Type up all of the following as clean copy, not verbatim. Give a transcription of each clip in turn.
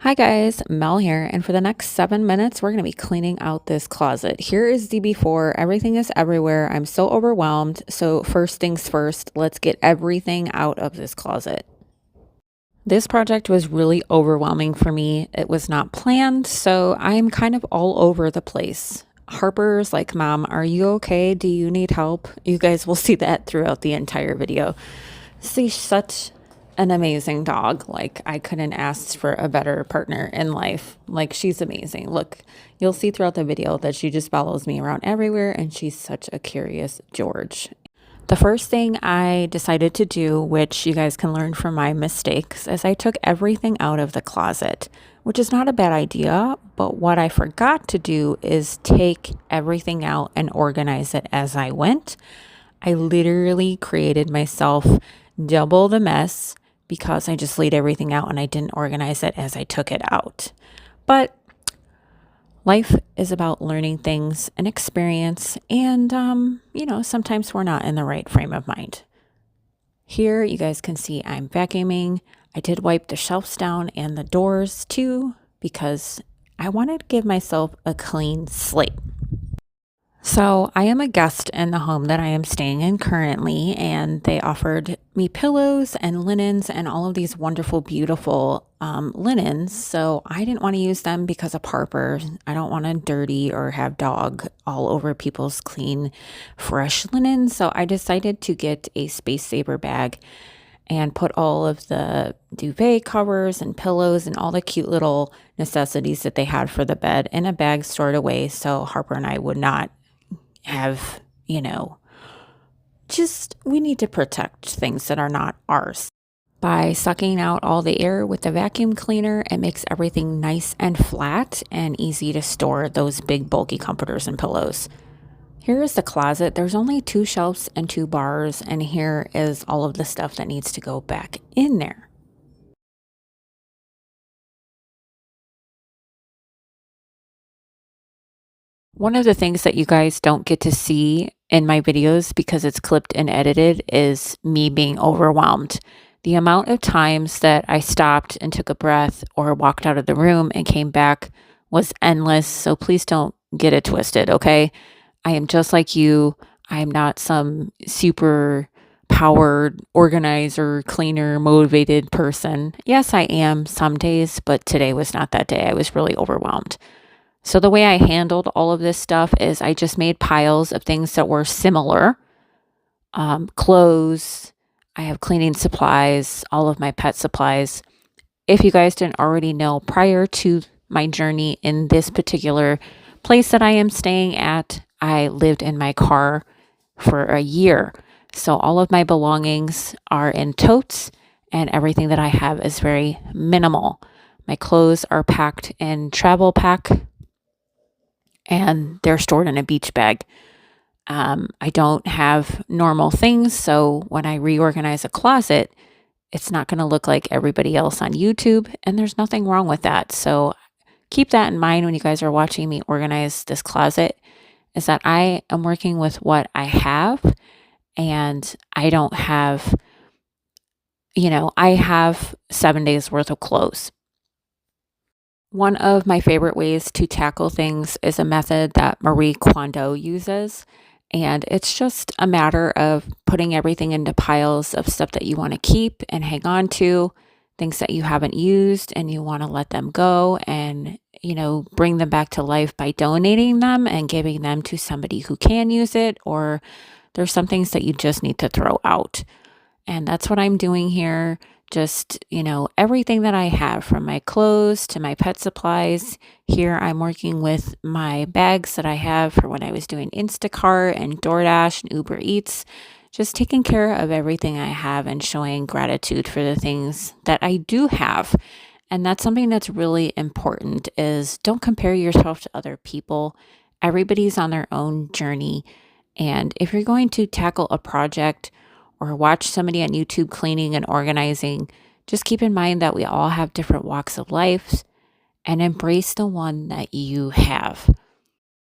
Hi guys, Mel here, and for the next 7 minutes, we're going to be cleaning out this closet. Here is the before. Everything is everywhere. I'm so overwhelmed. So first things first, let's get everything out of this closet. This project was really overwhelming for me. It was not planned, so I'm kind of all over the place. Harper's like, Mom, are you okay? Do you need help? You guys will see that throughout the entire video. She's such an amazing dog. Like, I couldn't ask for a better partner in life. Like, she's amazing. Look, you'll see throughout the video that she just follows me around everywhere, and she's such a curious George. The first thing I decided to do, which you guys can learn from my mistakes, is I took everything out of the closet, which is not a bad idea. But what I forgot to do is take everything out and organize it as I went. I literally created myself double the mess because I just laid everything out and I didn't organize it as I took it out. But life is about learning things and experience, and sometimes we're not in the right frame of mind. Here you guys can see I'm vacuuming. I did wipe the shelves down and the doors too because I wanted to give myself a clean slate. So I am a guest in the home that I am staying in currently, and they offered me pillows and linens and all of these wonderful, beautiful linens. So I didn't want to use them because of Harper. I don't want to dirty or have dog all over people's clean, fresh linen. So I decided to get a Space Saver bag and put all of the duvet covers and pillows and all the cute little necessities that they had for the bed in a bag stored away so Harper and I would not have, we need to protect things that are not ours. By sucking out all the air with the vacuum cleaner, it makes everything nice and flat and easy to store those big bulky comforters and pillows. Here is the closet. There's only 2 shelves and 2 bars, and here is all of the stuff that needs to go back in there. One of the things that you guys don't get to see in my videos because it's clipped and edited is me being overwhelmed. The amount of times that I stopped and took a breath or walked out of the room and came back was endless. So please don't get it twisted, okay? I am just like you. I am not some super powered organizer, cleaner, motivated person. Yes, I am some days, but today was not that day. I was really overwhelmed. So the way I handled all of this stuff is I just made piles of things that were similar. Clothes, I have cleaning supplies, all of my pet supplies. If you guys didn't already know, prior to my journey in this particular place that I am staying at, I lived in my car for a year. So all of my belongings are in totes and everything that I have is very minimal. My clothes are packed in travel pack and they're stored in a beach bag. I don't have normal things, so when I reorganize a closet, it's not going to look like everybody else on YouTube, and there's nothing wrong with that. So keep that in mind when you guys are watching me organize this closet, is that I am working with what I have, and I don't have, I have 7 days worth of clothes. One of my favorite ways to tackle things is a method that Marie Kondo uses. And it's just a matter of putting everything into piles of stuff that you want to keep and hang on to, things that you haven't used and you want to let them go and, bring them back to life by donating them and giving them to somebody who can use it. Or there's some things that you just need to throw out. And that's what I'm doing here. Just, everything that I have, from my clothes to my pet supplies. Here I'm working with my bags that I have for when I was doing Instacart and DoorDash and Uber Eats. Just taking care of everything I have and showing gratitude for the things that I do have. And that's something that's really important, is don't compare yourself to other people. Everybody's on their own journey. And if you're going to tackle a project or watch somebody on YouTube cleaning and organizing, just keep in mind that we all have different walks of life and embrace the one that you have.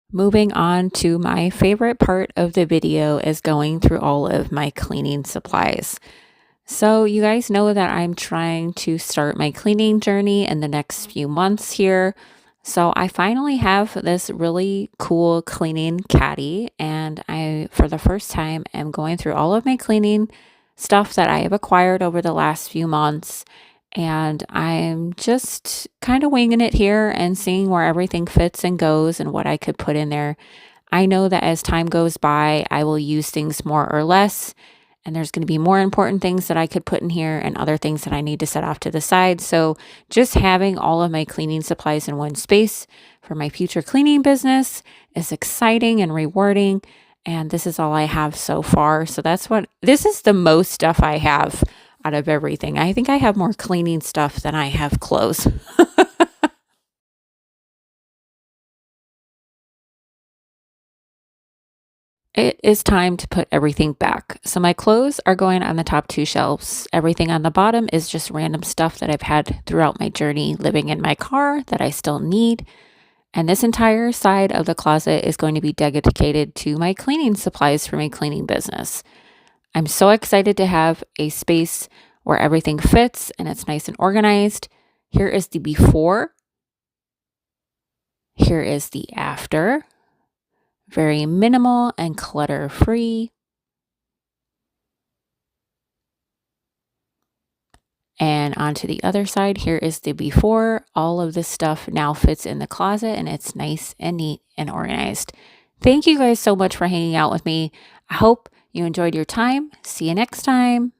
Moving on to my favorite part of the video is going through all of my cleaning supplies. So, you guys know that I'm trying to start my cleaning journey in the next few months here. So, I finally have this really cool cleaning caddy, and I, for the first time, am going through all of my cleaning stuff that I have acquired over the last few months. And I'm just kind of winging it here and seeing where everything fits and goes and what I could put in there. I know that as time goes by, I will use things more or less, and there's going to be more important things that I could put in here and other things that I need to set off to the side. So, just having all of my cleaning supplies in one space for my future cleaning business is exciting and rewarding. And this is all I have so far. So, this is the most stuff I have out of everything. I think I have more cleaning stuff than I have clothes. It is time to put everything back. So my clothes are going on the top two shelves. Everything on the bottom is just random stuff that I've had throughout my journey living in my car that I still need. And this entire side of the closet is going to be dedicated to my cleaning supplies for my cleaning business. I'm so excited to have a space where everything fits and it's nice and organized. Here is the before. Here is the after. Very minimal and clutter free. And onto the other side, here is the before. All of this stuff now fits in the closet and it's nice and neat and organized. Thank you guys so much for hanging out with me. I hope you enjoyed your time. See you next time.